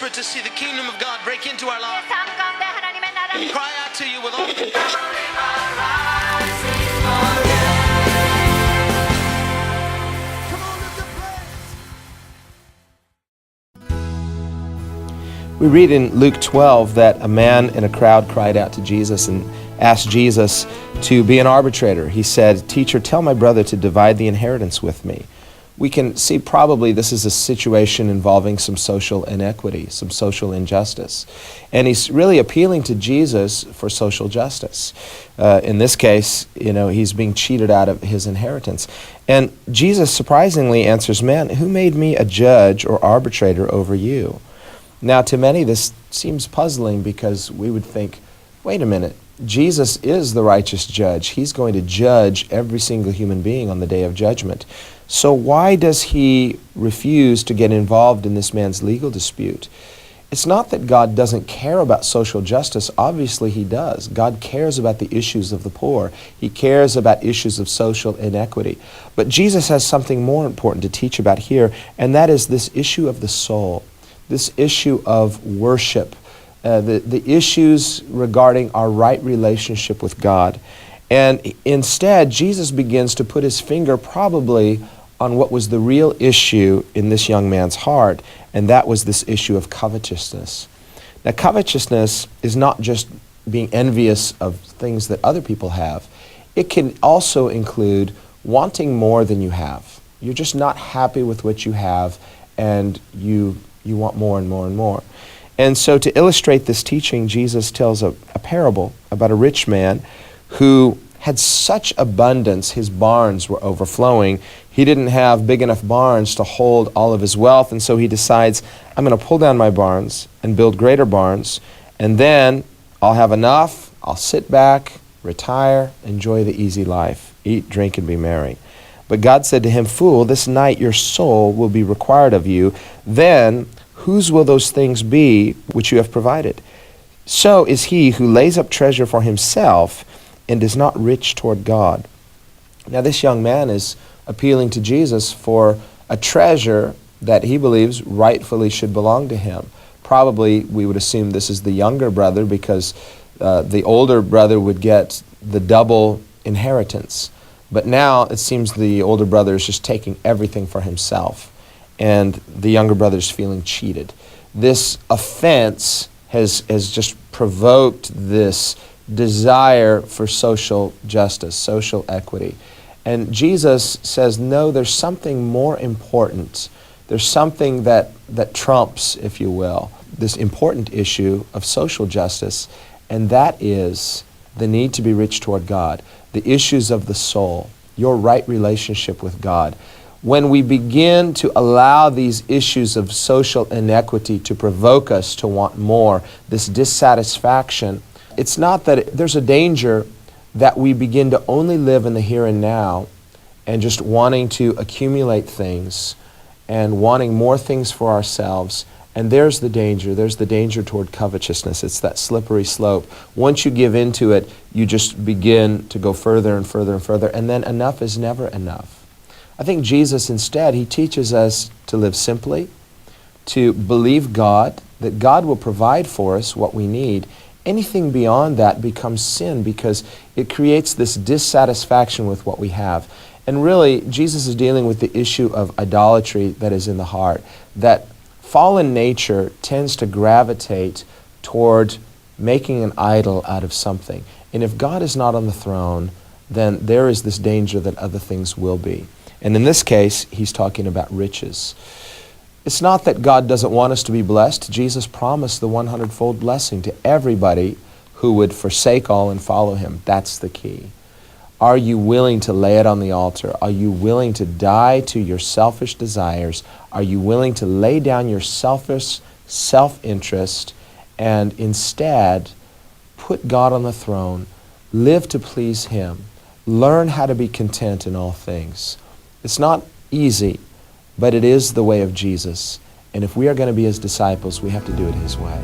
desperate to see the kingdom of God break into our lives. 삶 가운데 하나님의 나라를 Cry out to you with all We read in Luke 12 that a man in a crowd cried out to Jesus and asked Jesus to be an arbitrator. He said, "Teacher, tell my brother to divide the inheritance with me." We can see probably this is a situation involving some social inequity, some social injustice. And he's really appealing to Jesus for social justice. In this case, he's being cheated out of his inheritance. And Jesus surprisingly answers, "Man, who made me a judge or arbitrator over you?" Now, to many, this seems puzzling because we would think, wait a minute, Jesus is the righteous judge. He's going to judge every single human being on the day of judgment. So why does he refuse to get involved in this man's legal dispute? It's not that God doesn't care about social justice. Obviously, he does. God cares about the issues of the poor. He cares about issues of social inequity. But Jesus has something more important to teach about here, and that is this issue of the soul. This issue of worship, the issues regarding our right relationship with God. And instead, Jesus begins to put his finger probably on what was the real issue in this young man's heart, and that was this issue of covetousness. Now, covetousness is not just being envious of things that other people have. It can also include wanting more than you have. You're just not happy with what you have, and you want more and more and more. And so to illustrate this teaching, Jesus tells a parable about a rich man who had such abundance, his barns were overflowing. He didn't have big enough barns to hold all of his wealth, and so he decides, I'm going to pull down my barns and build greater barns, and then I'll have enough, I'll sit back, retire, enjoy the easy life, eat, drink, and be merry. But God said to him, "Fool, this night your soul will be required of you. Then whose will those things be which you have provided? So is he who lays up treasure for himself and is not rich toward God." Now this young man is appealing to Jesus for a treasure that he believes rightfully should belong to him. Probably we would assume this is the younger brother because the older brother would get the double inheritance. But now it seems the older brother is just taking everything for himself, and the younger brother is feeling cheated. This offense has just provoked this desire for social justice, social equity. And Jesus says, no, there's something more important. There's something that trumps, if you will, this important issue of social justice, and that is the need to be rich toward God, the issues of the soul, your right relationship with God. When we begin to allow these issues of social inequity to provoke us to want more, this dissatisfaction, it's not that there's a danger that we begin to only live in the here and now and just wanting to accumulate things and wanting more things for ourselves. And there's the danger toward covetousness. It's that slippery slope. Once you give into it, you just begin to go further and further and further, and then enough is never enough. I think Jesus instead, he teaches us to live simply, to believe God, that God will provide for us what we need. Anything beyond that becomes sin because it creates this dissatisfaction with what we have. And really, Jesus is dealing with the issue of idolatry that is in the heart, that fallen nature tends to gravitate toward making an idol out of something. And if God is not on the throne, then there is this danger that other things will be. And in this case, he's talking about riches. It's not that God doesn't want us to be blessed. Jesus promised the 100-fold blessing to everybody who would forsake all and follow him. That's the key. Are you willing to lay it on the altar? Are you willing to die to your selfish desires? Are you willing to lay down your selfish self-interest and instead put God on the throne, live to please him, learn how to be content in all things? It's not easy, but it is the way of Jesus. And if we are going to be his disciples, we have to do it his way.